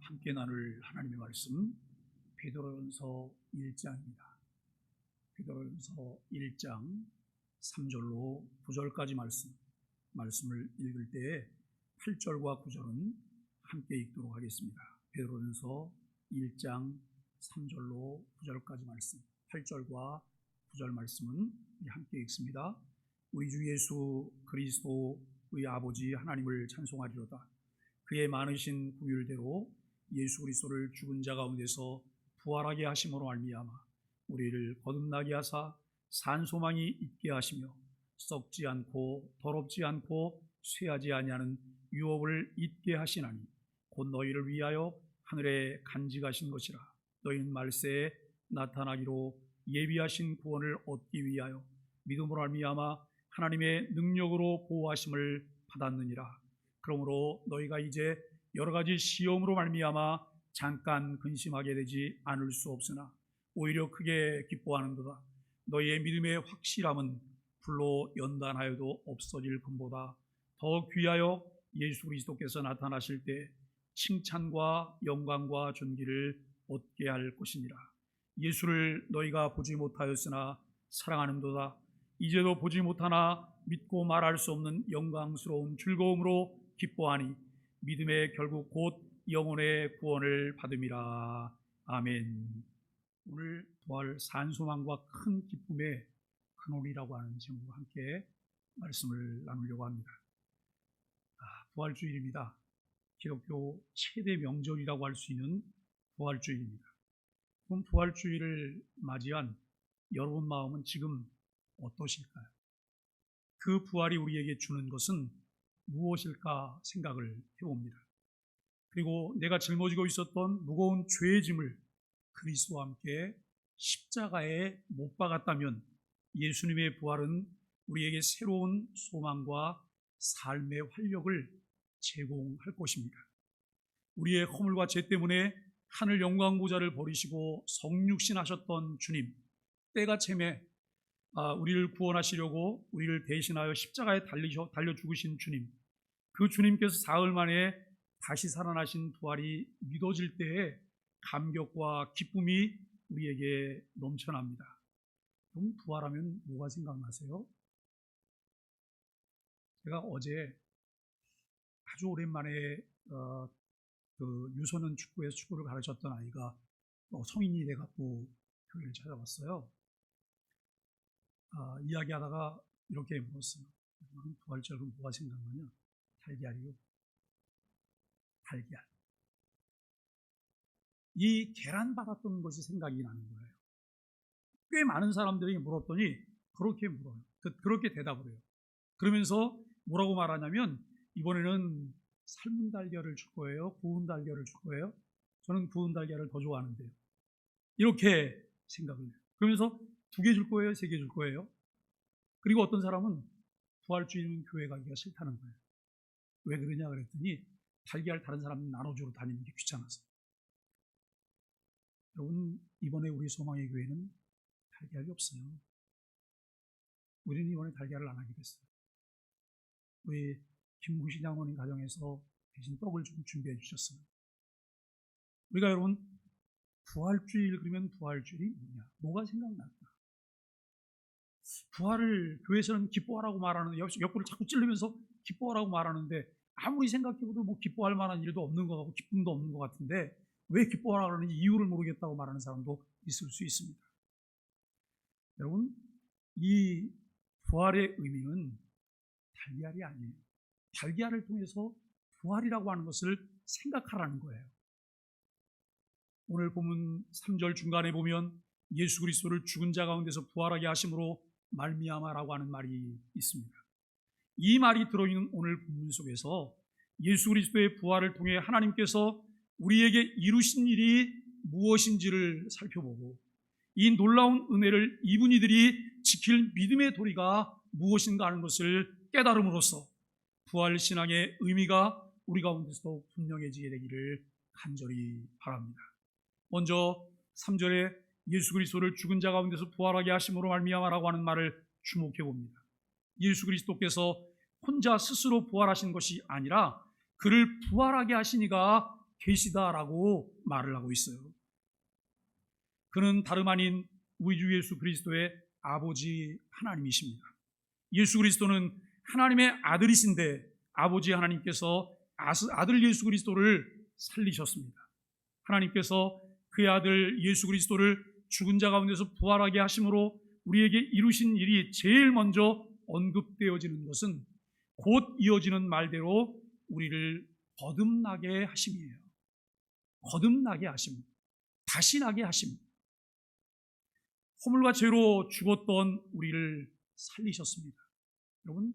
함께 나눌 하나님의 말씀 베드로전서 1장입니다. 베드로전서 1장 3절로 9절까지 말씀을 읽을 때에 8절과 9절은 함께 읽도록 하겠습니다. 베드로전서 1장 3절로 9절까지 말씀, 8절과 9절 말씀은 함께 읽습니다. 우리 주 예수 그리스도의 아버지 하나님을 찬송하리로다. 그의 많으신 긍휼대로 예수 그리스도를 죽은 자 가운데서 부활하게 하심으로 말미암아 우리를 거듭나게 하사 산 소망이 있게 하시며 썩지 않고 더럽지 않고 쇠하지 아니하는 유업을 잊게 하시나니 곧 너희를 위하여 하늘에 간직하신 것이라. 너희는 말세에 나타나기로 예비하신 구원을 얻기 위하여 믿음으로 말미암아 하나님의 능력으로 보호하심을 받았느니라. 그러므로 너희가 이제 여러 가지 시험으로 말미암아 잠깐 근심하게 되지 않을 수 없으나 오히려 크게 기뻐하는도다. 너희의 믿음의 확실함은 불로 연단하여도 없어질 것보다 더 귀하여 예수 그리스도께서 나타나실 때 칭찬과 영광과 존귀를 얻게 할 것이니라. 예수를 너희가 보지 못하였으나 사랑하는도다. 이제도 보지 못하나 믿고 말할 수 없는 영광스러운 즐거움으로 기뻐하니 믿음의 결국 곧 영혼의 구원을 받음이라. 아멘. 오늘 부활 산소망과 큰 기쁨의 근원이라고 하는 제목으로 함께 말씀을 나누려고 합니다. 부활주일입니다. 기독교 최대 명절이라고 할 수 있는 부활주일입니다. 그럼 부활주일을 맞이한 여러분 마음은 지금 어떠실까요? 그 부활이 우리에게 주는 것은 무엇일까 생각을 해봅니다. 그리고 내가 짊어지고 있었던 무거운 죄의 짐을 그리스도와 함께 십자가에 못 박았다면 예수님의 부활은 우리에게 새로운 소망과 삶의 활력을 제공할 것입니다. 우리의 허물과 죄 때문에 하늘 영광 보좌를 버리시고 성육신하셨던 주님, 때가 참에 우리를 구원하시려고 우리를 대신하여 십자가에 달려 죽으신 주님, 그 주님께서 사흘 만에 다시 살아나신 부활이 믿어질 때에 감격과 기쁨이 우리에게 넘쳐납니다. 그럼 부활하면 뭐가 생각나세요? 제가 어제 아주 오랜만에 그 유소년 축구에서 축구를 가르쳤던 아이가 성인이 돼갖고 교회를 찾아왔어요. 이야기하다가 이렇게 물었어요. 부활절 그럼 뭐가 생각나냐? 달걀이요. 달걀. 이 계란 받았던 것이 생각이 나는 거예요. 꽤 많은 사람들이 물었더니 그렇게 물어요. 그렇게 대답을 해요. 그러면서 뭐라고 말하냐면 이번에는 삶은 달걀을 줄 거예요? 구운 달걀을 줄 거예요? 저는 구운 달걀을 더 좋아하는데요. 이렇게 생각을 해요. 그러면서 2개 줄 거예요? 3개 줄 거예요? 그리고 어떤 사람은 부활주일은 교회 가기가 싫다는 거예요. 왜 그러냐 그랬더니 달걀 다른 사람 나눠주러 다니는 게 귀찮아서. 여러분, 이번에 우리 소망의 교회는 달걀이 없어요. 우리는 이번에 달걀을 안 하기로 했어요. 우리 김구시 장모님 가정에서 대신 떡을 좀 준비해 주셨어요. 우리가 여러분 부활주일 그러면 부활주일이 뭐냐? 뭐가 생각날까? 부활을 교회에서는 기뻐하라고 말하는데 옆구리를 자꾸 찌르면서 기뻐하라고 말하는데 아무리 생각해봐도 뭐 기뻐할 만한 일도 없는 것 같고 기쁨도 없는 것 같은데 왜 기뻐하라고 하는지 이유를 모르겠다고 말하는 사람도 있을 수 있습니다. 여러분, 이 부활의 의미는 달걀이 아니에요. 달걀을 통해서 부활이라고 하는 것을 생각하라는 거예요. 오늘 본문 3절 중간에 보면 예수 그리스도를 죽은 자 가운데서 부활하게 하심으로 말미암아라고 하는 말이 있습니다. 이 말이 들어있는 오늘 본문 속에서 예수 그리스도의 부활을 통해 하나님께서 우리에게 이루신 일이 무엇인지를 살펴보고 이 놀라운 은혜를 입은 이들이 지킬 믿음의 도리가 무엇인가 하는 것을 깨달음으로써 부활 신앙의 의미가 우리 가운데서 분명해지게 되기를 간절히 바랍니다. 먼저 3절에 예수 그리스도를 죽은 자 가운데서 부활하게 하심으로 말미암아라고 하는 말을 주목해 봅니다. 예수 그리스도께서 혼자 스스로 부활하신 것이 아니라 그를 부활하게 하신 이가 계시다라고 말을 하고 있어요. 그는 다름 아닌 우리 주 예수 그리스도의 아버지 하나님이십니다. 예수 그리스도는 하나님의 아들이신데 아버지 하나님께서 아들 예수 그리스도를 살리셨습니다. 하나님께서 그의 아들 예수 그리스도를 죽은 자 가운데서 부활하게 하심으로 우리에게 이루신 일이 제일 먼저 언급되어지는 것은 곧 이어지는 말대로 우리를 거듭나게 하심이에요. 거듭나게 하심, 다시 나게 하심. 허물과 죄로 죽었던 우리를 살리셨습니다. 여러분,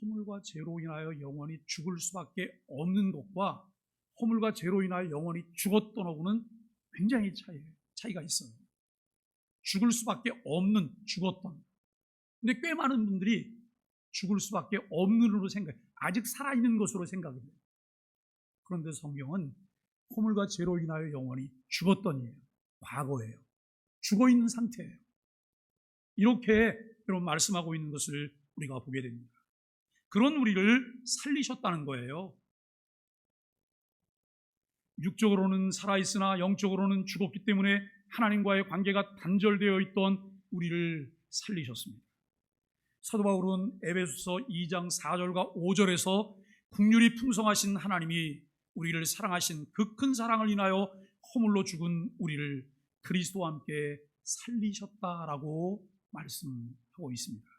허물과 죄로 인하여 영원히 죽을 수밖에 없는 것과 허물과 죄로 인하여 영원히 죽었던 하고는 굉장히 차이가 있어요. 죽을 수밖에 없는, 죽었던. 근데 꽤 많은 분들이 죽을 수밖에 없는으로 생각해요. 아직 살아있는 것으로 생각을 해요. 그런데 성경은 허물과 죄로 인하여 영원히 죽었던이에요. 과거예요. 죽어있는 상태예요. 이렇게 여러분 말씀하고 있는 것을 우리가 보게 됩니다. 그런 우리를 살리셨다는 거예요. 육적으로는 살아있으나 영적으로는 죽었기 때문에 하나님과의 관계가 단절되어 있던 우리를 살리셨습니다. 사도 바울은 에베소서 2장 4절과 5절에서 긍휼이 풍성하신 하나님이 우리를 사랑하신 그 큰 사랑을 인하여 허물로 죽은 우리를 그리스도와 함께 살리셨다라고 말씀하고 있습니다.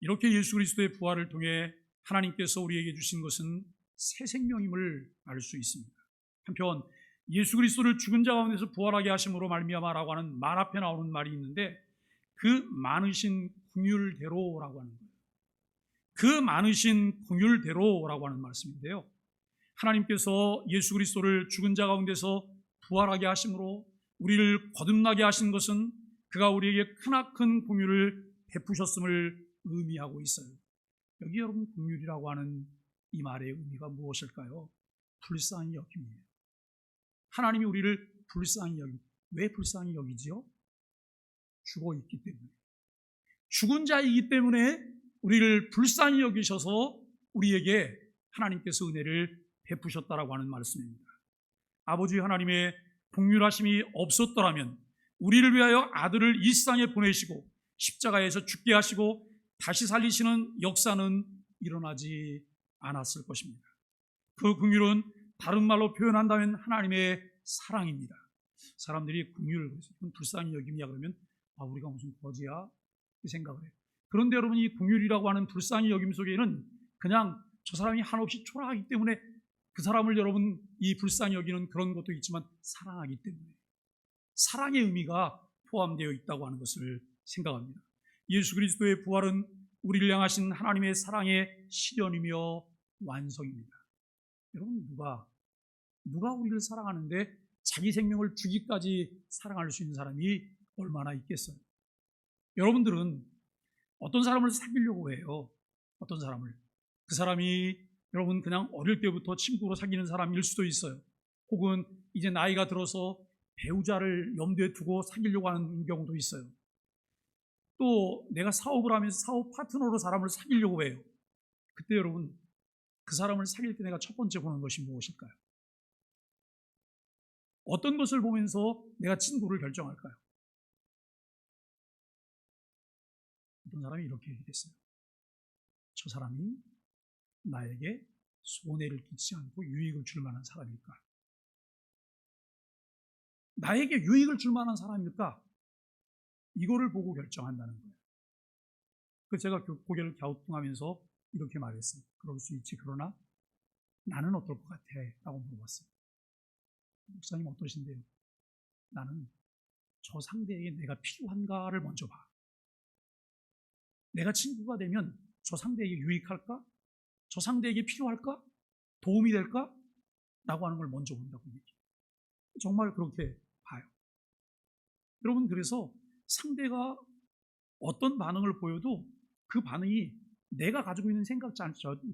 이렇게 예수 그리스도의 부활을 통해 하나님께서 우리에게 주신 것은 새 생명임을 알 수 있습니다. 한편 예수 그리스도를 죽은 자 가운데서 부활하게 하심으로 말미암아라고 하는 말 앞에 나오는 말이 있는데 그 많으신 긍휼대로라고 하는 거예요. 그 많으신 긍휼대로라고 하는 말씀인데요. 하나님께서 예수 그리스도를 죽은 자 가운데서 부활하게 하심으로 우리를 거듭나게 하신 것은 그가 우리에게 크나큰 긍휼을 베푸셨음을 의미하고 있어요. 여기 여러분 긍휼이라고 하는 이 말의 의미가 무엇일까요? 불쌍히 여김이에요. 하나님이 우리를 불쌍히 여깁니다. 왜 불쌍히 여기지요? 죽어 있기 때문에. 죽은 자이기 때문에 우리를 불쌍히 여기셔서 우리에게 하나님께서 은혜를 베푸셨다라고 하는 말씀입니다. 아버지 하나님의 긍휼하심이 없었더라면 우리를 위하여 아들을 이 세상에 보내시고 십자가에서 죽게 하시고 다시 살리시는 역사는 일어나지 않았을 것입니다. 그 긍휼은 다른 말로 표현한다면 하나님의 사랑입니다. 사람들이 긍휼을 불쌍히 여김이야 그러면 우리가 무슨 거지야? 이 생각을 해요. 그런데 여러분 이 긍휼이라고 하는 불쌍히 여김 속에는 그냥 저 사람이 한없이 초라하기 때문에 그 사람을 여러분 이 불쌍히 여기는 그런 것도 있지만 사랑하기 때문에 사랑의 의미가 포함되어 있다고 하는 것을 생각합니다. 예수 그리스도의 부활은 우리를 향하신 하나님의 사랑의 실현이며 완성입니다. 여러분 누가 우리를 사랑하는데 자기 생명을 주기까지 사랑할 수 있는 사람이 얼마나 있겠어요? 여러분들은 어떤 사람을 사귀려고 해요? 어떤 사람을? 그 사람이 여러분 그냥 어릴 때부터 친구로 사귀는 사람일 수도 있어요. 혹은 이제 나이가 들어서 배우자를 염두에 두고 사귀려고 하는 경우도 있어요. 또 내가 사업을 하면서 사업 파트너로 사람을 사귀려고 해요. 그때 여러분 그 사람을 사귈 때 내가 첫 번째 보는 것이 무엇일까요? 어떤 것을 보면서 내가 친구를 결정할까요? 어떤 사람이 이렇게 얘기했어요. 저 사람이 나에게 손해를 끼치지 않고 유익을 줄 만한 사람일까? 나에게 유익을 줄 만한 사람일까? 이거를 보고 결정한다는 거예요. 그래서 제가 고개를 갸우뚱하면서 이렇게 말했어요. 그럴 수 있지. 그러나 나는 어떨 것 같아? 라고 물어봤어요. 목사님 어떠신데요? 나는 저 상대에게 내가 필요한가를 먼저 봐. 내가 친구가 되면 저 상대에게 유익할까? 저 상대에게 필요할까? 도움이 될까? 라고 하는 걸 먼저 본다고 얘기해요. 정말 그렇게 봐요. 여러분 그래서 상대가 어떤 반응을 보여도 그 반응이 내가 가지고 있는 생각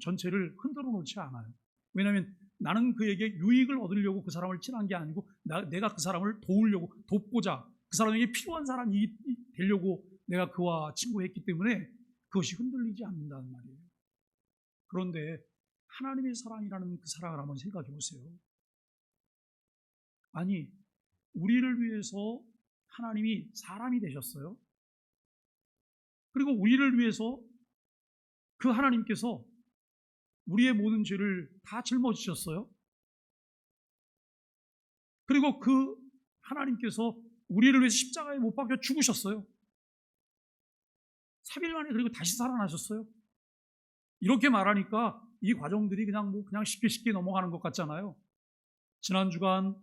전체를 흔들어 놓지 않아요. 왜냐하면 나는 그에게 유익을 얻으려고 그 사람을 친한 게 아니고 내가 그 사람을 도우려고 돕고자 그 사람에게 필요한 사람이 되려고 내가 그와 친구했기 때문에 그것이 흔들리지 않는다는 말이에요. 그런데 하나님의 사랑이라는 그 사랑을 한번 생각해 보세요. 아니, 우리를 위해서 하나님이 사람이 되셨어요. 그리고 우리를 위해서 그 하나님께서 우리의 모든 죄를 다 짊어지셨어요. 그리고 그 하나님께서 우리를 위해서 십자가에 못 박혀 죽으셨어요. 3일 만에 그리고 다시 살아나셨어요. 이렇게 말하니까 이 과정들이 그냥 쉽게 넘어가는 것 같잖아요. 지난 주간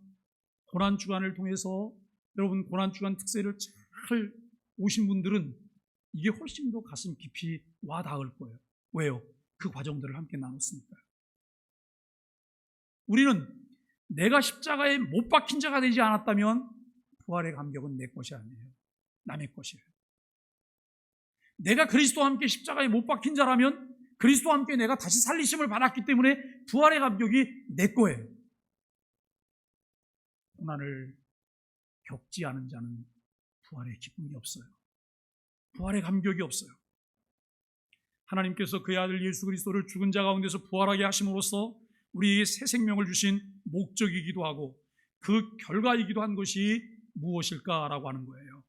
고난 주간을 통해서 여러분 고난 주간 특세를 잘 오신 분들은 이게 훨씬 더 가슴 깊이 와 닿을 거예요. 왜요? 그 과정들을 함께 나눴으니까요. 우리는 내가 십자가에 못 박힌 자가 되지 않았다면 부활의 감격은 내 것이 아니에요. 남의 것이에요. 내가 그리스도와 함께 십자가에 못 박힌 자라면 그리스도와 함께 내가 다시 살리심을 받았기 때문에 부활의 감격이 내 거예요. 고난을 겪지 않은 자는 부활의 기쁨이 없어요. 부활의 감격이 없어요. 하나님께서 그의 아들 예수 그리스도를 죽은 자 가운데서 부활하게 하심으로써 우리에게 새 생명을 주신 목적이기도 하고 그 결과이기도 한 것이 무엇일까라고 하는 거예요.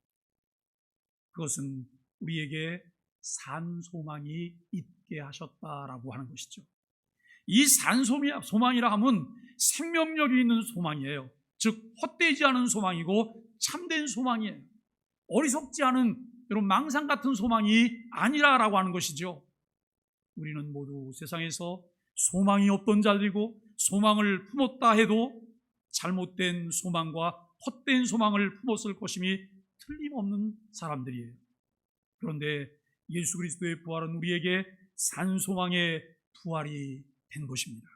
그것은 우리에게 산 소망이 있게 하셨다라고 하는 것이죠. 이 산 소망이라 함은 생명력이 있는 소망이에요. 즉 헛되지 않은 소망이고 참된 소망이에요. 어리석지 않은 여러분 망상 같은 소망이 아니라라고 하는 것이죠. 우리는 모두 세상에서 소망이 없던 자들이고 소망을 품었다 해도 잘못된 소망과 헛된 소망을 품었을 것임이 틀림없는 사람들이에요. 그런데 예수 그리스도의 부활은 우리에게 산소망의 부활이 된 것입니다.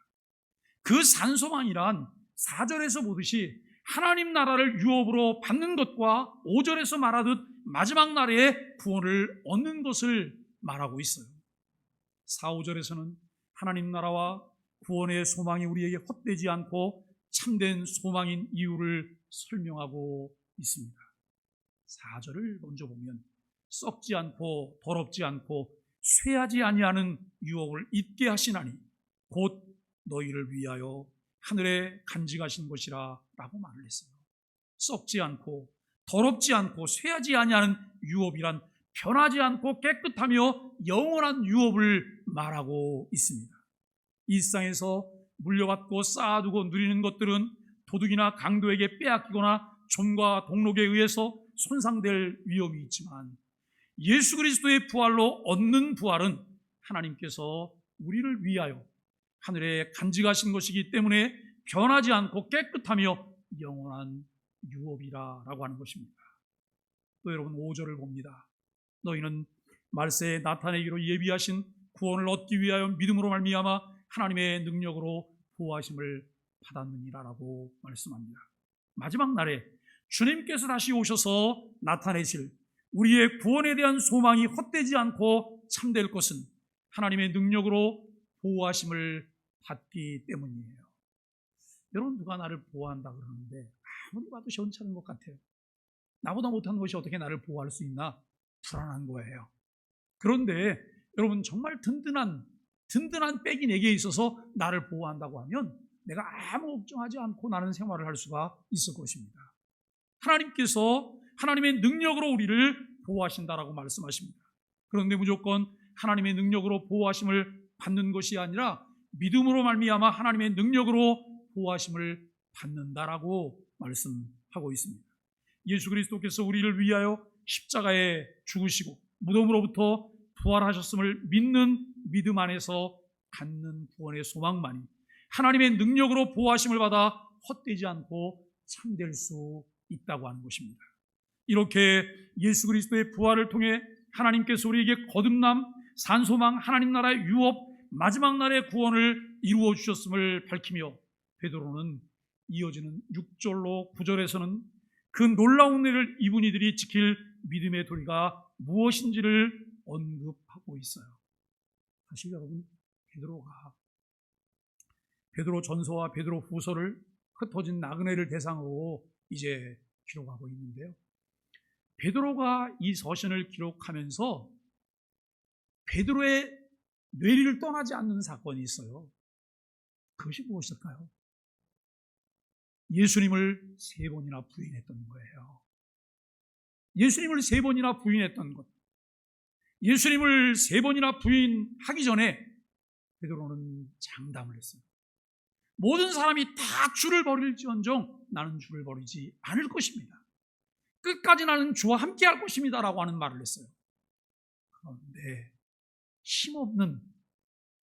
그 산소망이란 4절에서 보듯이 하나님 나라를 유업으로 받는 것과 5절에서 말하듯 마지막 날에 구원을 얻는 것을 말하고 있어요. 4, 5절에서는 하나님 나라와 구원의 소망이 우리에게 헛되지 않고 참된 소망인 이유를 설명하고 있습니다. 4절을 먼저 보면 썩지 않고 더럽지 않고 쇠하지 아니하는 유업을 잊게 하시나니 곧 너희를 위하여 하늘에 간직하신 것이라 라고 말을 했어요. 썩지 않고 더럽지 않고 쇠하지 아니하는 유업이란 변하지 않고 깨끗하며 영원한 유업을 말하고 있습니다. 이 세상에서 물려받고 쌓아두고 누리는 것들은 도둑이나 강도에게 빼앗기거나 좀과 동록에 의해서 손상될 위험이 있지만 예수 그리스도의 부활로 얻는 부활은 하나님께서 우리를 위하여 하늘에 간직하신 것이기 때문에 변하지 않고 깨끗하며 영원한 유업이라고 하는 것입니다. 또 여러분 5절을 봅니다. 너희는 말세에 나타내기로 예비하신 구원을 얻기 위하여 믿음으로 말미암아 하나님의 능력으로 보호하심을 받았느니라라고 말씀합니다. 마지막 날에 주님께서 다시 오셔서 나타내실 우리의 구원에 대한 소망이 헛되지 않고 참될 것은 하나님의 능력으로 보호하심을 받기 때문이에요. 여러분 누가 나를 보호한다 그러는데 아무리 봐도 시원찮은 것 같아요. 나보다 못한 것이 어떻게 나를 보호할 수 있나? 불안한 거예요. 그런데 여러분 정말 든든한 백이 내게 있어서 나를 보호한다고 하면 내가 아무 걱정하지 않고 나는 생활을 할 수가 있을 것입니다. 하나님께서 하나님의 능력으로 우리를 보호하신다라고 말씀하십니다. 그런데 무조건 하나님의 능력으로 보호하심을 받는 것이 아니라 믿음으로 말미암아 하나님의 능력으로 보호하심을 받는다라고 말씀하고 있습니다. 예수 그리스도께서 우리를 위하여 십자가에 죽으시고 무덤으로부터 부활하셨음을 믿는 믿음 안에서 갖는 구원의 소망만이 하나님의 능력으로 보호하심을 받아 헛되지 않고 참될 수 있다고 하는 것입니다. 이렇게 예수 그리스도의 부활을 통해 하나님께서 우리에게 거듭남, 산소망, 하나님 나라의 유업, 마지막 날의 구원을 이루어 주셨음을 밝히며 베드로는 이어지는 6절로 9절에서는 그 놀라운 일을 입은 이들이 지킬 믿음의 도리가 무엇인지를 언급하고 있어요. 사실 여러분 베드로 전서와 베드로 후서를 흩어진 나그네를 대상으로 이제 기록하고 있는데요. 베드로가 이 서신을 기록하면서 베드로의 뇌리를 떠나지 않는 사건이 있어요. 그것이 무엇일까요? 예수님을 3번이나 부인했던 거예요. 예수님을 3번이나 부인했던 것. 예수님을 3번이나 부인하기 전에 베드로는 장담을 했어요. 모든 사람이 다 주를 버릴지언정 나는 주를 버리지 않을 것입니다. 끝까지 나는 주와 함께 할 것입니다 라고 하는 말을 했어요. 그런데 힘없는,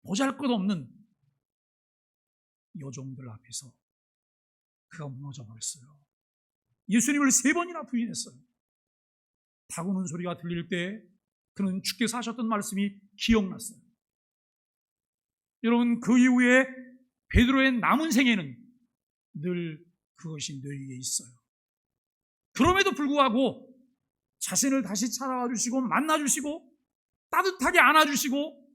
보잘것없는 여종들 앞에서 그가 무너져 버렸어요. 예수님을 3번이나 부인했어요. 다구는 소리가 들릴 때 그는 주께서 하셨던 말씀이 기억났어요. 여러분, 그 이후에 베드로의 남은 생애는 늘 그것이 뇌리에 있어요. 그럼에도 불구하고 자신을 다시 찾아와 주시고 만나 주시고 따뜻하게 안아주시고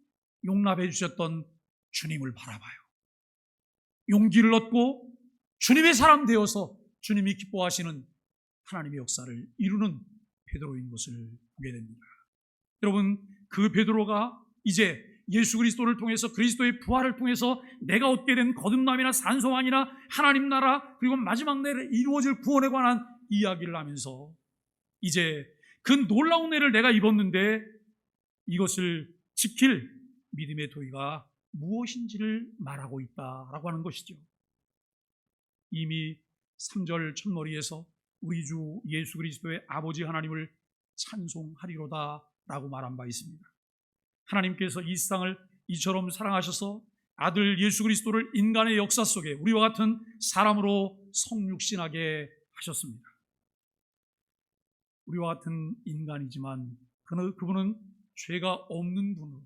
용납해 주셨던 주님을 바라봐요. 용기를 얻고 주님의 사람 되어서 주님이 기뻐하시는 하나님의 역사를 이루는 베드로인 것을 보게 됩니다. 여러분, 그 베드로가 이제 예수 그리스도를 통해서, 그리스도의 부활을 통해서 내가 얻게 된 거듭남이나 산소망이나 하나님 나라, 그리고 마지막 날에 이루어질 구원에 관한 이야기를 하면서 이제 그 놀라운 애를 내가 입었는데 이것을 지킬 믿음의 도리가 무엇인지를 말하고 있다라고 하는 것이죠. 이미 3절 첫머리에서 우리 주 예수 그리스도의 아버지 하나님을 찬송하리로다 라고 말한 바 있습니다. 하나님께서 이 세상을 이처럼 사랑하셔서 아들 예수 그리스도를 인간의 역사 속에 우리와 같은 사람으로 성육신하게 하셨습니다. 우리와 같은 인간이지만 그분은 죄가 없는 분으로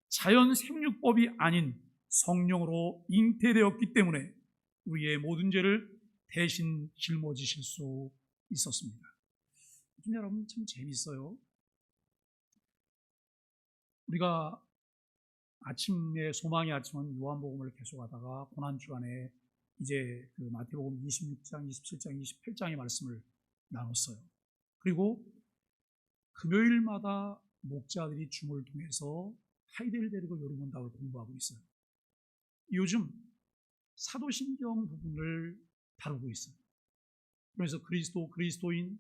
자연 생육법이 아닌 성령으로 잉태되었기 때문에 우리의 모든 죄를 대신 짊어지실 수 있었습니다. 여러분, 참 재밌어요. 우리가 아침에 소망의 아침은 요한복음을 계속하다가 고난주간에 이제 그 마태복음 26장, 27장, 28장의 말씀을 나눴어요. 그리고 금요일마다 목자들이 줌을 통해서 하이델베르그 요리문답을 공부하고 있어요. 요즘 사도신경 부분을 다루고 있어요. 그래서 그리스도, 그리스도인,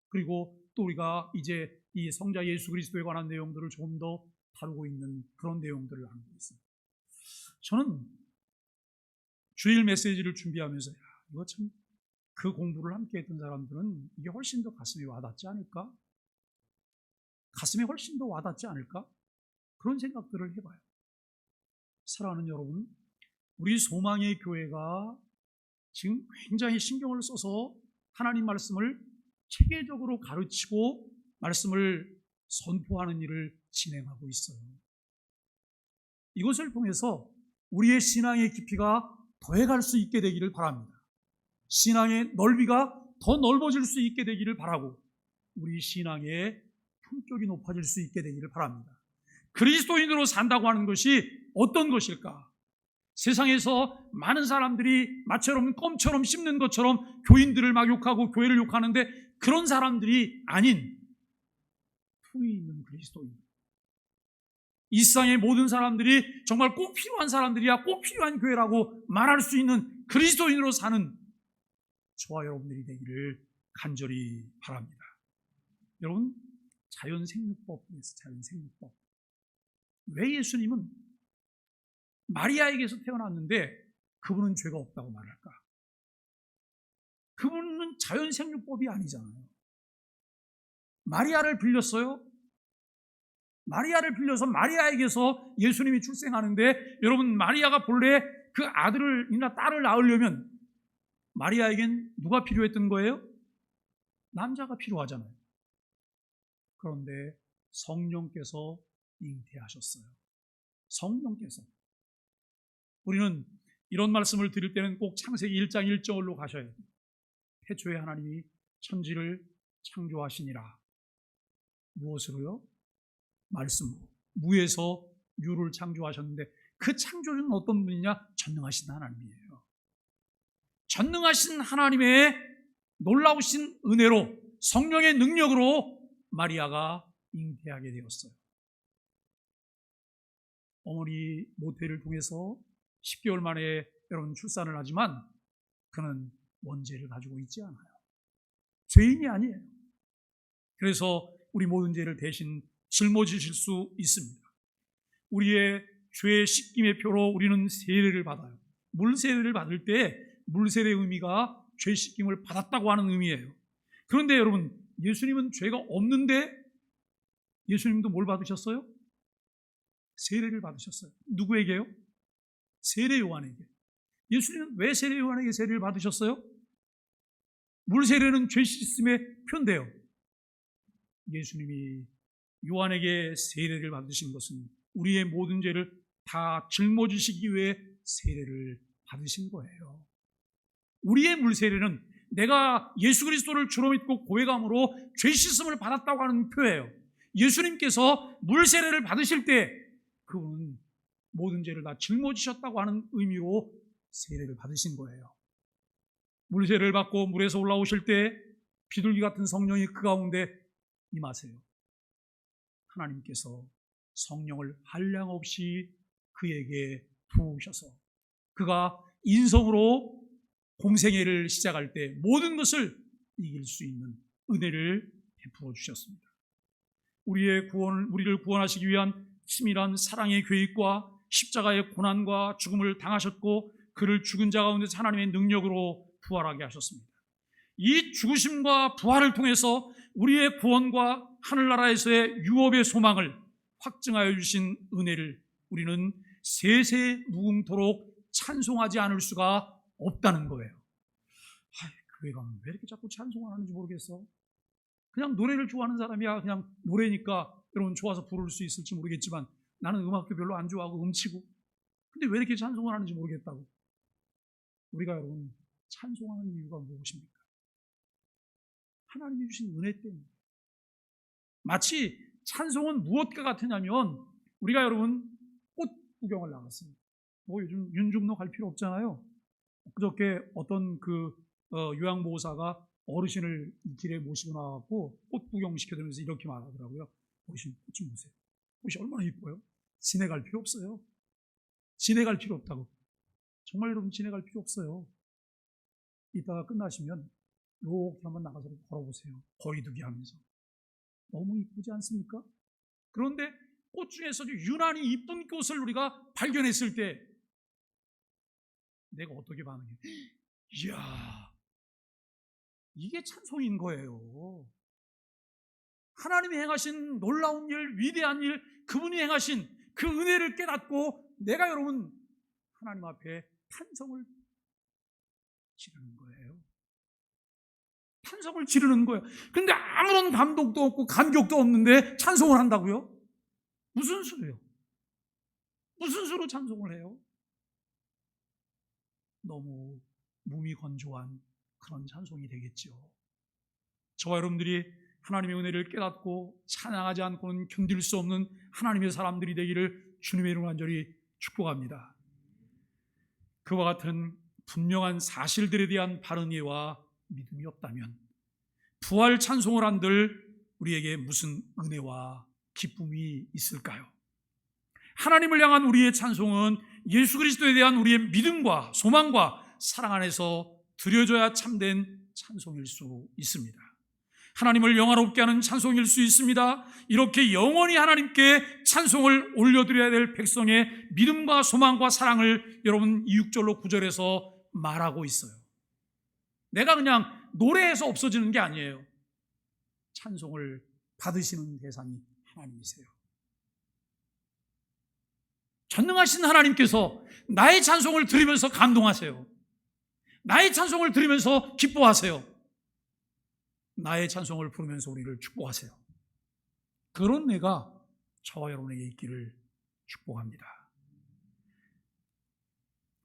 그리고 또 우리가 이제 이 성자 예수 그리스도에 관한 내용들을 조금 더 다루고 있는 그런 내용들을 하고 있어요. 저는 주일 메시지를 준비하면서 이거 참 그 공부를 함께 했던 사람들은 이게 훨씬 더 가슴에 와닿지 않을까? 가슴에 훨씬 더 와닿지 않을까? 그런 생각들을 해봐요. 사랑하는 여러분, 우리 소망의 교회가 지금 굉장히 신경을 써서 하나님 말씀을 체계적으로 가르치고 말씀을 선포하는 일을 진행하고 있어요. 이것을 통해서 우리의 신앙의 깊이가 더해갈 수 있게 되기를 바랍니다. 신앙의 넓이가 더 넓어질 수 있게 되기를 바라고 우리 신앙의 품격이 높아질 수 있게 되기를 바랍니다. 그리스도인으로 산다고 하는 것이 어떤 것일까? 세상에서 많은 사람들이 마처럼 껌처럼 씹는 것처럼 교인들을 막 욕하고 교회를 욕하는데 그런 사람들이 아닌 품이 있는 그리스도인, 이 세상의 모든 사람들이 정말 꼭 필요한 사람들이야, 꼭 필요한 교회라고 말할 수 있는 그리스도인으로 사는 저와 여러분들이 되기를 간절히 바랍니다. 여러분, 자연생육법. 왜 예수님은 마리아에게서 태어났는데 그분은 죄가 없다고 말할까? 그분은 자연생육법이 아니잖아요. 마리아를 빌렸어요. 마리아를 빌려서 마리아에게서 예수님이 출생하는데, 여러분, 마리아가 본래 그 아들이나 딸을 낳으려면 마리아에겐 누가 필요했던 거예요? 남자가 필요하잖아요. 그런데 성령께서 잉태하셨어요. 성령께서. 우리는 이런 말씀을 드릴 때는 꼭 창세기 1장 1절로 가셔야 돼요. 태초에 하나님이 천지를 창조하시니라. 무엇으로요? 말씀으로. 무에서 유를 창조하셨는데 그 창조주는 어떤 분이냐? 전능하신 하나님이에요. 전능하신 하나님의 놀라우신 은혜로 성령의 능력으로 마리아가 잉태하게 되었어요. 어머니 모태를 통해서 10개월 만에 여러분 출산을 하지만 그는 원죄를 가지고 있지 않아요. 죄인이 아니에요. 그래서 우리 모든 죄를 대신 짊어지실 수 있습니다. 우리의 죄 씻김의 표로 우리는 세례를 받아요. 물세례를 받을 때 물세례의 의미가 죄 씻김을 받았다고 하는 의미예요. 그런데 여러분, 예수님은 죄가 없는데 예수님도 뭘 받으셨어요? 세례를 받으셨어요. 누구에게요? 세례 요한에게. 예수님은 왜 세례 요한에게 세례를 받으셨어요? 물세례는 죄 씻음의 표인데요. 예수님이 요한에게 세례를 받으신 것은 우리의 모든 죄를 다 짊어지시기 위해 세례를 받으신 거예요. 우리의 물세례는 내가 예수 그리스도를 주로 믿고 고백함으로 죄 씻음을 받았다고 하는 표예요. 예수님께서 물세례를 받으실 때 그분은 모든 죄를 다 짊어지셨다고 하는 의미로 세례를 받으신 거예요. 물세례를 받고 물에서 올라오실 때 비둘기 같은 성령이 그 가운데 임하세요. 하나님께서 성령을 한량없이 그에게 부으셔서 그가 인성으로 공생애를 시작할 때 모든 것을 이길 수 있는 은혜를 베풀어 주셨습니다. 우리를 구원하시기 위한 치밀한 사랑의 계획과 십자가의 고난과 죽음을 당하셨고 그를 죽은 자 가운데서 하나님의 능력으로 부활하게 하셨습니다. 이 죽으심과 부활을 통해서 우리의 구원과 하늘나라에서의 유업의 소망을 확증하여 주신 은혜를 우리는 세세무궁토록 찬송하지 않을 수가 없다는 거예요. 교회 가면 왜 이렇게 자꾸 찬송을 하는지 모르겠어. 그냥 노래를 좋아하는 사람이야. 그냥 노래니까 여러분 좋아서 부를 수 있을지 모르겠지만 나는 음악도 별로 안 좋아하고 음치고 근데 왜 이렇게 찬송을 하는지 모르겠다고. 우리가 여러분 찬송하는 이유가 무엇입니까? 하나님이 주신 은혜 때문에. 마치 찬송은 무엇과 같으냐면 우리가 여러분 꽃 구경을 나갔어요. 뭐 요즘 윤중로 갈 필요 없잖아요. 그저께 어떤 요양보호사가 어르신을 이 길에 모시고 나와갖고 꽃 구경 시켜드리면서 이렇게 말하더라고요. 어르신 꽃 좀 보세요. 꽃이 얼마나 이뻐요. 지내갈 필요 없어요. 지내갈 필요 없다고. 정말 여러분 지내갈 필요 없어요. 이따가 끝나시면 이렇게 한번 나가서 걸어보세요. 거리두기 하면서. 너무 이쁘지 않습니까? 그런데 꽃 중에서도 유난히 이쁜 꽃을 우리가 발견했을 때 내가 어떻게 반응해? 이야, 이게 찬송인 거예요. 하나님이 행하신 놀라운 일, 위대한 일, 그분이 행하신 그 은혜를 깨닫고 내가 여러분 하나님 앞에 탄성을 지르는 거예요. 찬송을 지르는 거예요. 그런데 아무런 감동도 없고 감격도 없는데 찬송을 한다고요? 무슨 수로요? 무슨 수로 찬송을 해요? 너무 무미건조한 그런 찬송이 되겠죠. 저와 여러분들이 하나님의 은혜를 깨닫고 찬양하지 않고는 견딜 수 없는 하나님의 사람들이 되기를 주님의 이름으로 간절히 축복합니다. 그와 같은 분명한 사실들에 대한 바른 이해와 믿음이 없다면 부활 찬송을 한들 우리에게 무슨 은혜와 기쁨이 있을까요? 하나님을 향한 우리의 찬송은 예수 그리스도에 대한 우리의 믿음과 소망과 사랑 안에서 드려져야 참된 찬송일 수 있습니다. 하나님을 영화롭게 하는 찬송일 수 있습니다. 이렇게 영원히 하나님께 찬송을 올려드려야 될 백성의 믿음과 소망과 사랑을 여러분 6절로 9절에서 말하고 있어요. 내가 그냥 노래에서 없어지는 게 아니에요. 찬송을 받으시는 대상이 하나님이세요. 전능하신 하나님께서 나의 찬송을 들으면서 감동하세요. 나의 찬송을 들으면서 기뻐하세요. 나의 찬송을 부르면서 우리를 축복하세요. 그런 내가 저와 여러분에게 있기를 축복합니다.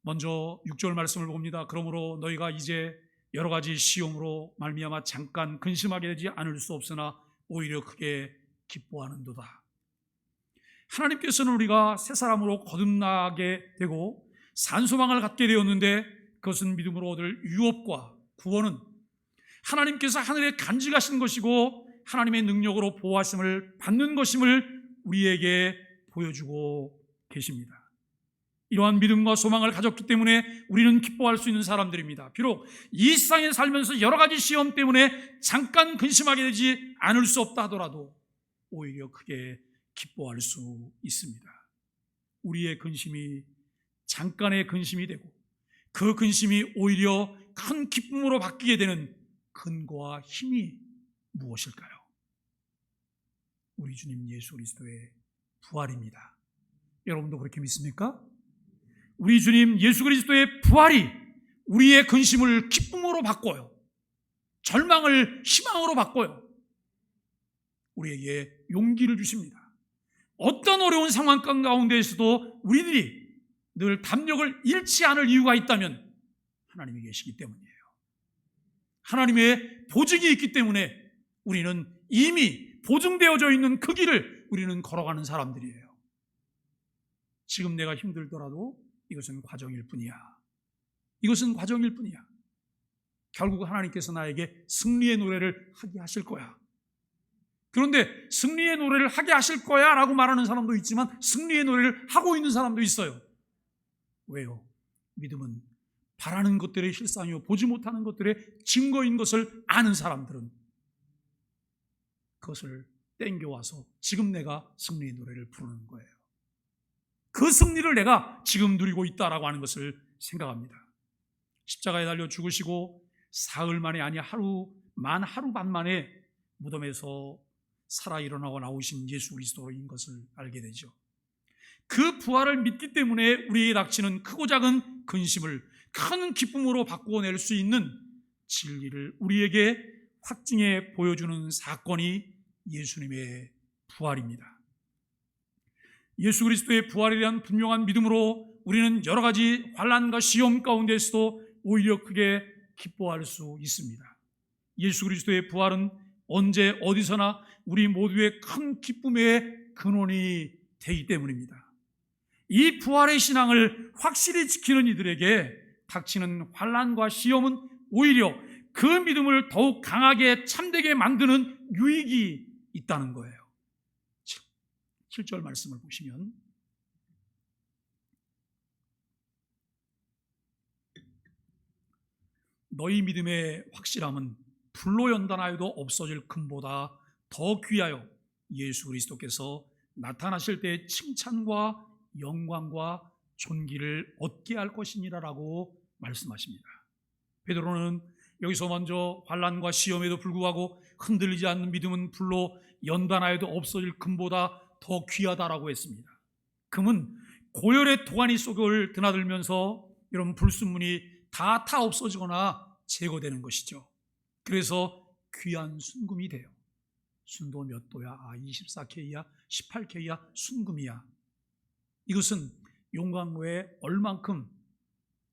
먼저 6절 말씀을 봅니다. 그러므로 너희가 이제 여러 가지 시험으로 말미암아 잠깐 근심하게 되지 않을 수 없으나 오히려 크게 기뻐하는도다. 하나님께서는 우리가 새 사람으로 거듭나게 되고 산소망을 갖게 되었는데 그것은 믿음으로 얻을 유업과 구원은 하나님께서 하늘에 간직하신 것이고 하나님의 능력으로 보호하심을 받는 것임을 우리에게 보여주고 계십니다. 이러한 믿음과 소망을 가졌기 때문에 우리는 기뻐할 수 있는 사람들입니다. 비록 이 세상에 살면서 여러 가지 시험 때문에 잠깐 근심하게 되지 않을 수 없다 하더라도 오히려 크게 기뻐할 수 있습니다. 우리의 근심이 잠깐의 근심이 되고 그 근심이 오히려 큰 기쁨으로 바뀌게 되는 근거와 힘이 무엇일까요? 우리 주님 예수 그리스도의 부활입니다. 여러분도 그렇게 믿습니까? 우리 주님 예수 그리스도의 부활이 우리의 근심을 기쁨으로 바꿔요. 절망을 희망으로 바꿔요. 우리에게 용기를 주십니다. 어떤 어려운 상황 가운데에서도 우리들이 늘 담력을 잃지 않을 이유가 있다면 하나님이 계시기 때문이에요. 하나님의 보증이 있기 때문에 우리는 이미 보증되어져 있는 그 길을 우리는 걸어가는 사람들이에요. 지금 내가 힘들더라도 이것은 과정일 뿐이야. 이것은 과정일 뿐이야. 결국 하나님께서 나에게 승리의 노래를 하게 하실 거야. 그런데 승리의 노래를 하게 하실 거야 라고 말하는 사람도 있지만 승리의 노래를 하고 있는 사람도 있어요. 왜요? 믿음은 바라는 것들의 실상이요 보지 못하는 것들의 증거인 것을 아는 사람들은 그것을 땡겨와서 지금 내가 승리의 노래를 부르는 거예요. 그 승리를 내가 지금 누리고 있다라고 하는 것을 생각합니다. 십자가에 달려 죽으시고 사흘 만에 아니 하루 반 만에 무덤에서 살아 일어나고 나오신 예수 그리스도인 것을 알게 되죠. 그 부활을 믿기 때문에 우리에게 닥치는 크고 작은 근심을 큰 기쁨으로 바꾸어낼 수 있는 진리를 우리에게 확증해 보여주는 사건이 예수님의 부활입니다. 예수 그리스도의 부활에 대한 분명한 믿음으로 우리는 여러 가지 환난과 시험 가운데서도 오히려 크게 기뻐할 수 있습니다. 예수 그리스도의 부활은 언제 어디서나 우리 모두의 큰 기쁨의 근원이 되기 때문입니다. 이 부활의 신앙을 확실히 지키는 이들에게 닥치는 환난과 시험은 오히려 그 믿음을 더욱 강하게 참되게 만드는 유익이 있다는 거예요. 7절 말씀을 보시면 너희 믿음의 확실함은 불로 연단하여도 없어질 금보다 더 귀하여 예수 그리스도께서 나타나실 때 칭찬과 영광과 존귀를 얻게 할 것이니라라고 말씀하십니다. 베드로는 여기서 먼저 환난과 시험에도 불구하고 흔들리지 않는 믿음은 불로 연단하여도 없어질 금보다 더 귀하다라고 했습니다. 금은 고열의 도가니 속을 드나들면서 여러분 불순물이 다 없어지거나 제거되는 것이죠. 그래서 귀한 순금이 돼요. 순도 몇 도야? 24K야? 18K야? 순금이야. 이것은 용광로에 얼만큼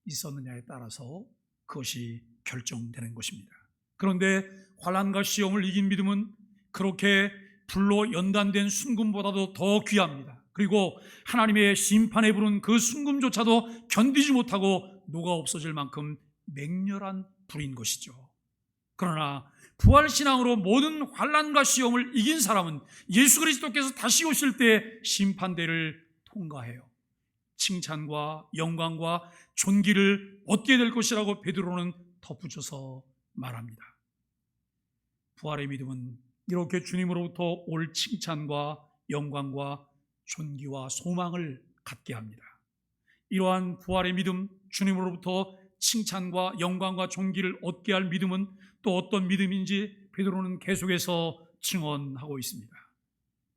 있었느냐에 따라서 그것이 결정되는 것입니다. 그런데 환난과 시험을 이긴 믿음은 그렇게 불로 연단된 순금보다도 더 귀합니다. 그리고 하나님의 심판에 부른 그 순금조차도 견디지 못하고 녹아 없어질 만큼 맹렬한 불인 것이죠. 그러나 부활신앙으로 모든 환난과 시험을 이긴 사람은 예수 그리스도께서 다시 오실 때 심판대를 통과해요. 칭찬과 영광과 존귀를 얻게 될 것이라고 베드로는 덧붙여서 말합니다. 부활의 믿음은 이렇게 주님으로부터 올 칭찬과 영광과 존귀와 소망을 갖게 합니다. 이러한 부활의 믿음, 주님으로부터 칭찬과 영광과 존귀를 얻게 할 믿음은 또 어떤 믿음인지 베드로는 계속해서 증언하고 있습니다.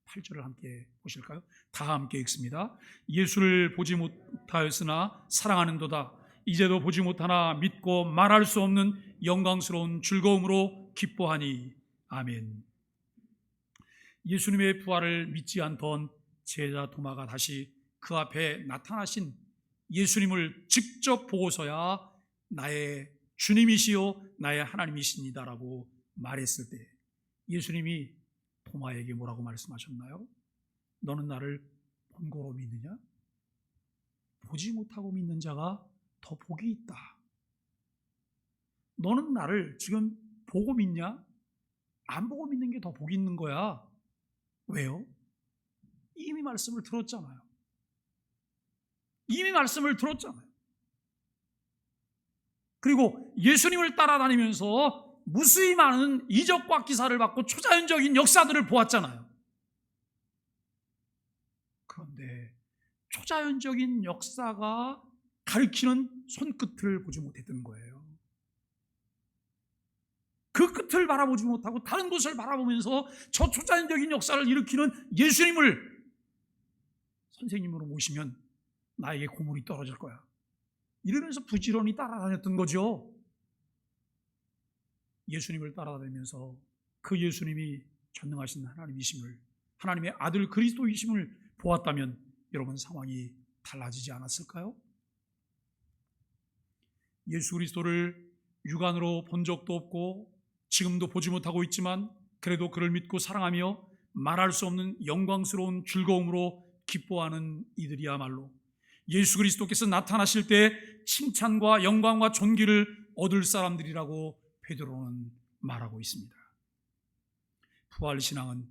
8절을 함께 보실까요? 다 함께 읽습니다. 예수를 보지 못하였으나 사랑하는도다. 이제도 보지 못하나 믿고 말할 수 없는 영광스러운 즐거움으로 기뻐하니. 아멘. 예수님의 부활을 믿지 않던 제자 도마가 다시 그 앞에 나타나신 예수님을 직접 보고서야 나의 주님이시요 나의 하나님이십니다라고 말했을 때 예수님이 도마에게 뭐라고 말씀하셨나요? 너는 나를 본 거로 믿느냐? 보지 못하고 믿는 자가 더 복이 있다. 너는 나를 지금 보고 믿냐? 안 보고 믿는 게 더 복 있는 거야. 왜요? 이미 말씀을 들었잖아요. 이미 말씀을 들었잖아요. 그리고 예수님을 따라다니면서 무수히 많은 이적과 기사를 받고 초자연적인 역사들을 보았잖아요. 그런데 초자연적인 역사가 가리키는 손끝을 보지 못했던 거예요. 그 끝을 바라보지 못하고 다른 곳을 바라보면서 저 초자연적인 역사를 일으키는 예수님을 선생님으로 모시면 나에게 고물이 떨어질 거야, 이러면서 부지런히 따라다녔던 거죠. 예수님을 따라다니면서 그 예수님이 전능하신 하나님이심을, 하나님의 아들 그리스도이심을 보았다면 여러분 상황이 달라지지 않았을까요? 예수 그리스도를 육안으로 본 적도 없고 지금도 보지 못하고 있지만 그래도 그를 믿고 사랑하며 말할 수 없는 영광스러운 즐거움으로 기뻐하는 이들이야말로 예수 그리스도께서 나타나실 때 칭찬과 영광과 존귀를 얻을 사람들이라고 베드로는 말하고 있습니다. 부활신앙은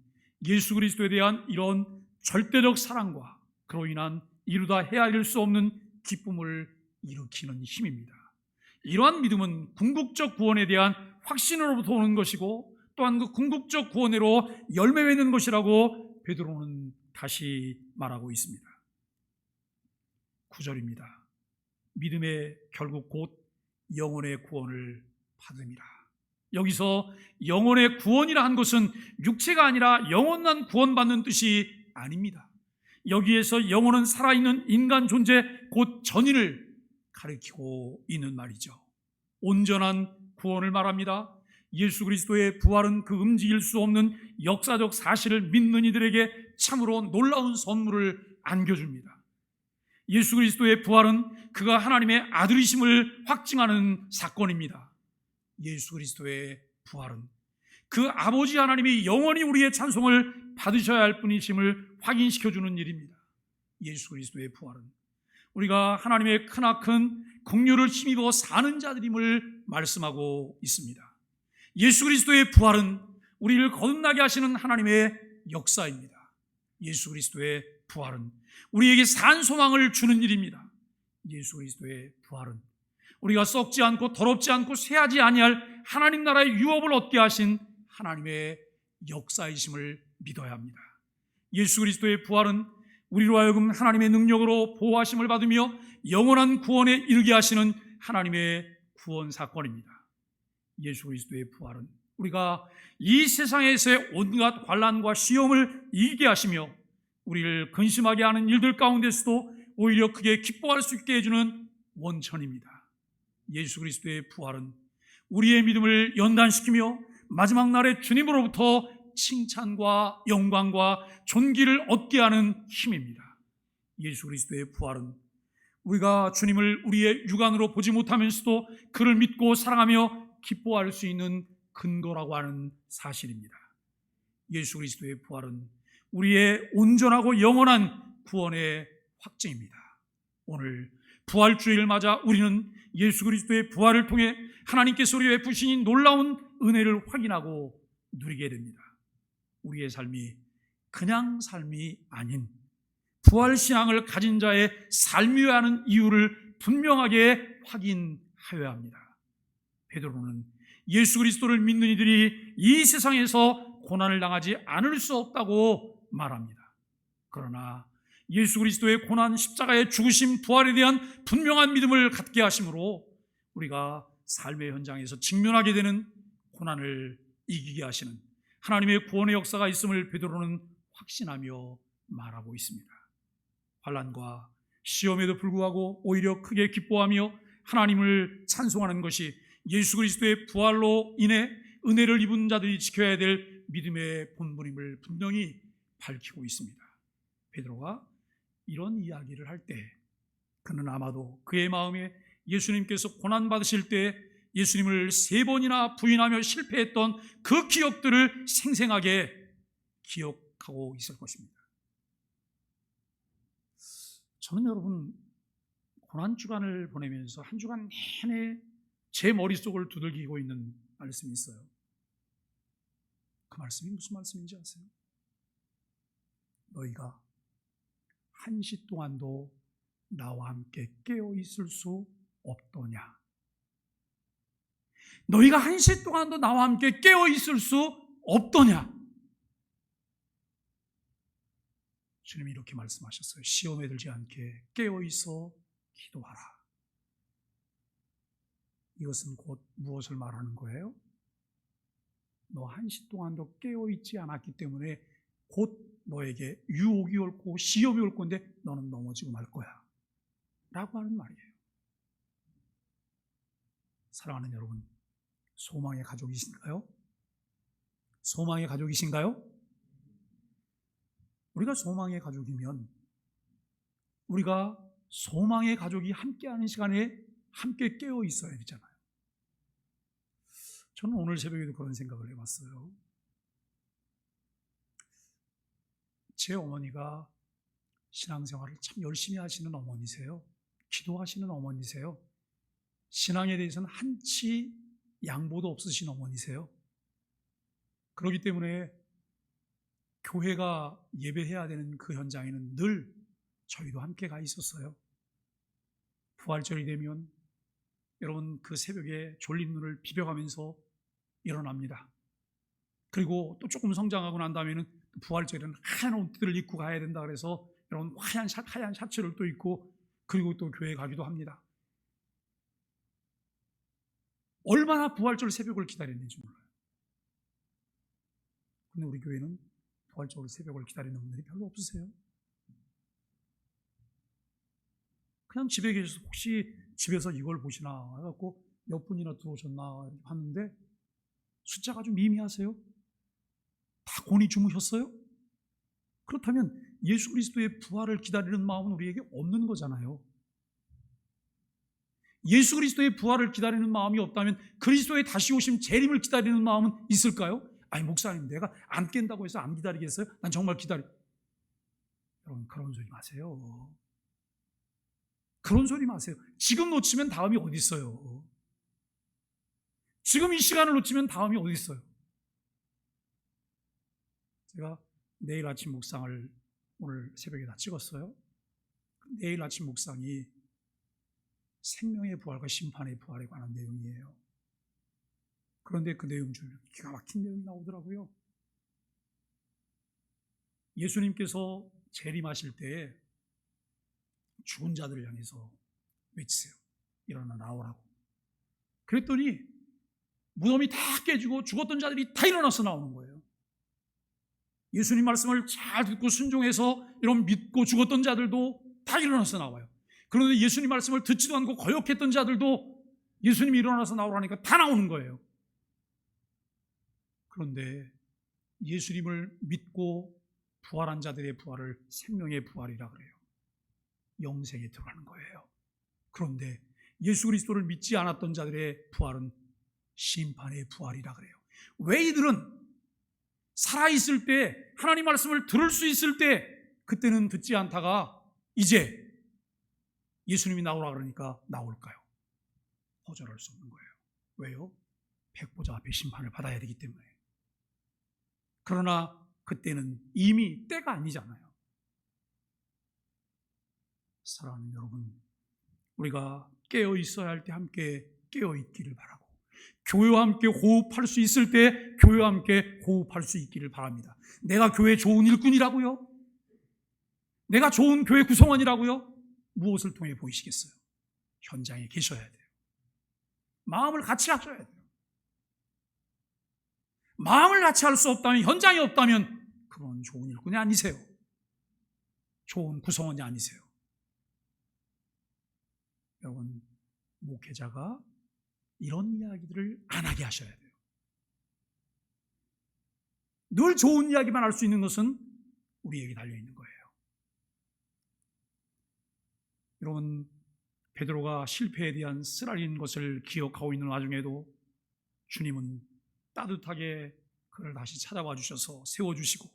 예수 그리스도에 대한 이런 절대적 사랑과 그로 인한 이루다 헤아릴 수 없는 기쁨을 일으키는 힘입니다. 이러한 믿음은 궁극적 구원에 대한 확신으로부터 오는 것이고 또한 그 궁극적 구원으로 열매 맺는 것이라고 베드로는 다시 말하고 있습니다. 9절입니다. 믿음의 결국 곧 영혼의 구원을 받음이라. 여기서 영혼의 구원이라 한 것은 육체가 아니라 영원한 구원받는 뜻이 아닙니다. 여기에서 영혼은 살아있는 인간 존재 곧 전인을 가리키고 있는 말이죠. 온전한 구원을 말합니다. 예수 그리스도의 부활은 그 움직일 수 없는 역사적 사실을 믿는 이들에게 참으로 놀라운 선물을 안겨줍니다. 예수 그리스도의 부활은 그가 하나님의 아들이심을 확증하는 사건입니다. 예수 그리스도의 부활은 그 아버지 하나님이 영원히 우리의 찬송을 받으셔야 할 분이심을 확인시켜주는 일입니다. 예수 그리스도의 부활은 우리가 하나님의 크나큰 긍휼을 힘입어 사는 자들임을 말씀하고 있습니다. 예수 그리스도의 부활은 우리를 거듭나게 하시는 하나님의 역사입니다. 예수 그리스도의 부활은 우리에게 산 소망을 주는 일입니다. 예수 그리스도의 부활은 우리가 썩지 않고 더럽지 않고 쇠하지 아니할 하나님 나라의 유업을 얻게 하신 하나님의 역사이심을 믿어야 합니다. 예수 그리스도의 부활은 우리로 하여금 하나님의 능력으로 보호하심을 받으며 영원한 구원에 이르게 하시는 하나님의 구원 사건입니다. 예수 그리스도의 부활은 우리가 이 세상에서의 온갖 환난과 시험을 이기게 하시며 우리를 근심하게 하는 일들 가운데서도 오히려 크게 기뻐할 수 있게 해주는 원천입니다. 예수 그리스도의 부활은 우리의 믿음을 연단시키며 마지막 날에 주님으로부터 칭찬과 영광과 존귀를 얻게 하는 힘입니다. 예수 그리스도의 부활은 우리가 주님을 우리의 육안으로 보지 못하면서도 그를 믿고 사랑하며 기뻐할 수 있는 근거라고 하는 사실입니다. 예수 그리스도의 부활은 우리의 온전하고 영원한 구원의 확증입니다. 오늘 부활주의를 맞아 우리는 예수 그리스도의 부활을 통해 하나님께서 우리에게 베푸신 놀라운 은혜를 확인하고 누리게 됩니다. 우리의 삶이 그냥 삶이 아닌 부활신앙을 가진 자의 삶이어야 하는 이유를 분명하게 확인하여야 합니다. 베드로는 예수 그리스도를 믿는 이들이 이 세상에서 고난을 당하지 않을 수 없다고 말합니다. 그러나 예수 그리스도의 고난, 십자가의 죽으심, 부활에 대한 분명한 믿음을 갖게 하심으로 우리가 삶의 현장에서 직면하게 되는 고난을 이기게 하시는 하나님의 구원의 역사가 있음을 베드로는 확신하며 말하고 있습니다. 환난과 시험에도 불구하고 오히려 크게 기뻐하며 하나님을 찬송하는 것이 예수 그리스도의 부활로 인해 은혜를 입은 자들이 지켜야 될 믿음의 본분임을 분명히 밝히고 있습니다. 베드로가 이런 이야기를 할 때 그는 아마도 그의 마음에 예수님께서 고난받으실 때 예수님을 3번이나 부인하며 실패했던 그 기억들을 생생하게 기억하고 있을 것입니다. 저는 여러분 고난주간을 보내면서 한 주간 내내 제 머릿속을 두들기고 있는 말씀이 있어요. 그 말씀이 무슨 말씀인지 아세요? 너희가 한시 동안도 나와 함께 깨어 있을 수 없더냐? 너희가 한시 동안도 나와 함께 깨어 있을 수 없더냐? 주님이 이렇게 말씀하셨어요. 시험에 들지 않게 깨어 있어 기도하라. 이것은 곧 무엇을 말하는 거예요? 너 한시 동안도 깨어 있지 않았기 때문에 곧 너에게 유혹이 올 거고 시험이 올 건데 너는 넘어지고 말 거야 라고 하는 말이에요. 사랑하는 여러분, 소망의 가족이신가요? 소망의 가족이신가요? 우리가 소망의 가족이면 우리가 소망의 가족이 함께하는 시간에 함께 깨어 있어야 되잖아요. 저는 오늘 새벽에도 그런 생각을 해봤어요. 제 어머니가 신앙생활을 참 열심히 하시는 어머니세요. 기도하시는 어머니세요. 신앙에 대해서는 한치 양보도 없으신 어머니세요. 그렇기 때문에 교회가 예배해야 되는 그 현장에는 늘 저희도 함께 가 있었어요. 부활절이 되면 여러분 그 새벽에 졸린 눈을 비벼가면서 일어납니다. 그리고 또 조금 성장하고 난 다음에는 부활절에는 하얀 옷들을 입고 가야 된다 그래서 여러분 하얀 샤츠를 또 입고 그리고 또 교회에 가기도 합니다. 얼마나 부활절 새벽을 기다렸는지 몰라요. 근데 우리 교회는 부활절 새벽을 기다리는 분들이 별로 없으세요. 그냥 집에 계셔서 혹시 집에서 이걸 보시나 해갖고 몇 분이나 들어오셨나 이렇게 봤는데 숫자가 좀 미미하세요? 다 곤히 주무셨어요? 그렇다면 예수 그리스도의 부활을 기다리는 마음은 우리에게 없는 거잖아요. 예수 그리스도의 부활을 기다리는 마음이 없다면 그리스도의 다시 오심 재림을 기다리는 마음은 있을까요? 아니 목사님 내가 안 깬다고 해서 안 기다리겠어요? 난 정말 여러분 그런 소리 마세요. 그런 소리 마세요. 지금 놓치면 다음이 어디 있어요? 지금 이 시간을 놓치면 다음이 어디 있어요? 제가 내일 아침 묵상을 오늘 새벽에 다 찍었어요. 내일 아침 묵상이 생명의 부활과 심판의 부활에 관한 내용이에요. 그런데 그 내용 중에 기가 막힌 내용이 나오더라고요. 예수님께서 재림하실 때 죽은 자들을 향해서 외치세요. 일어나 나오라고. 그랬더니 무덤이 다 깨지고 죽었던 자들이 다 일어나서 나오는 거예요. 예수님 말씀을 잘 듣고 순종해서 이런 믿고 죽었던 자들도 다 일어나서 나와요. 그런데 예수님 말씀을 듣지도 않고 거역했던 자들도 예수님이 일어나서 나오라니까 다 나오는 거예요. 그런데 예수님을 믿고 부활한 자들의 부활을 생명의 부활이라 그래요. 영생에 들어가는 거예요. 그런데 예수 그리스도를 믿지 않았던 자들의 부활은 심판의 부활이라 그래요. 왜 이들은 살아있을 때 하나님 말씀을 들을 수 있을 때 그때는 듣지 않다가 이제 예수님이 나오라 그러니까 나올까요? 거절할 수 없는 거예요. 왜요? 백보자 앞에 심판을 받아야 되기 때문에. 그러나 그때는 이미 때가 아니잖아요. 사랑하는 여러분, 우리가 깨어 있어야 할 때 함께 깨어 있기를 바라고 교회와 함께 호흡할 수 있을 때 교회와 함께 호흡할 수 있기를 바랍니다. 내가 교회 좋은 일꾼이라고요? 내가 좋은 교회 구성원이라고요? 무엇을 통해 보이시겠어요? 현장에 계셔야 돼요. 마음을 같이 하셔야 돼요. 마음을 같이 할 수 없다면, 현장이 없다면 그건 좋은 일꾼이 아니세요. 좋은 구성원이 아니세요. 여러분, 목회자가 이런 이야기들을 안 하게 하셔야 돼요. 늘 좋은 이야기만 할 수 있는 것은 우리에게 달려있는 거예요. 여러분, 베드로가 실패에 대한 쓰라린 것을 기억하고 있는 와중에도 주님은 따뜻하게 그를 다시 찾아와 주셔서 세워주시고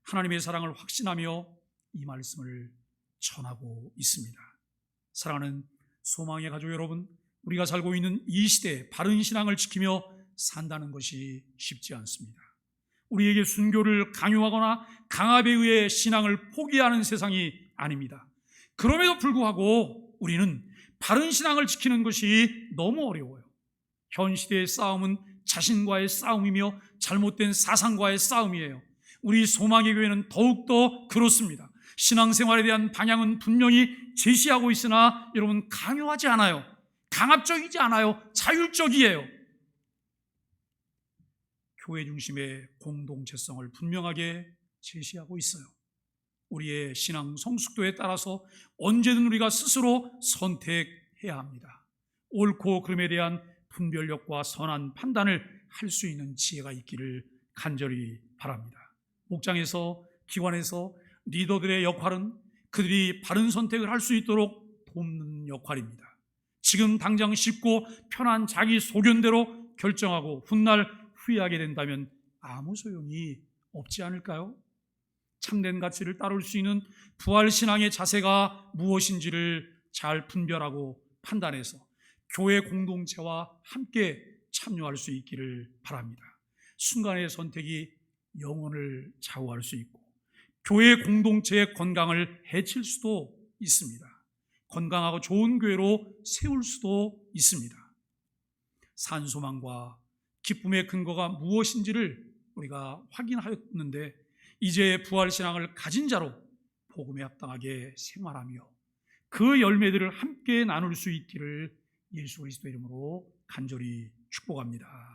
하나님의 사랑을 확신하며 이 말씀을 전하고 있습니다. 사랑하는 소망의 가족 여러분, 우리가 살고 있는 이 시대에 바른 신앙을 지키며 산다는 것이 쉽지 않습니다. 우리에게 순교를 강요하거나 강압에 의해 신앙을 포기하는 세상이 아닙니다. 그럼에도 불구하고 우리는 바른 신앙을 지키는 것이 너무 어려워요. 현 시대의 싸움은 자신과의 싸움이며 잘못된 사상과의 싸움이에요. 우리 소망의 교회는 더욱더 그렇습니다. 신앙생활에 대한 방향은 분명히 제시하고 있으나 여러분, 강요하지 않아요. 강압적이지 않아요. 자율적이에요. 교회 중심의 공동체성을 분명하게 제시하고 있어요. 우리의 신앙 성숙도에 따라서 언제든 우리가 스스로 선택해야 합니다. 옳고 그름에 대한 분별력과 선한 판단을 할 수 있는 지혜가 있기를 간절히 바랍니다. 목장에서, 기관에서 리더들의 역할은 그들이 바른 선택을 할 수 있도록 돕는 역할입니다. 지금 당장 쉽고 편한 자기 소견대로 결정하고 훗날 후회하게 된다면 아무 소용이 없지 않을까요? 참된 가치를 따를 수 있는 부활신앙의 자세가 무엇인지를 잘 분별하고 판단해서 교회 공동체와 함께 참여할 수 있기를 바랍니다. 순간의 선택이 영혼을 좌우할 수 있고 교회 공동체의 건강을 해칠 수도 있습니다. 건강하고 좋은 교회로 세울 수도 있습니다. 산소망과 기쁨의 근거가 무엇인지를 우리가 확인하였는데 이제 부활신앙을 가진 자로 복음에 합당하게 생활하며 그 열매들을 함께 나눌 수 있기를 예수 그리스도 이름으로 간절히 축복합니다.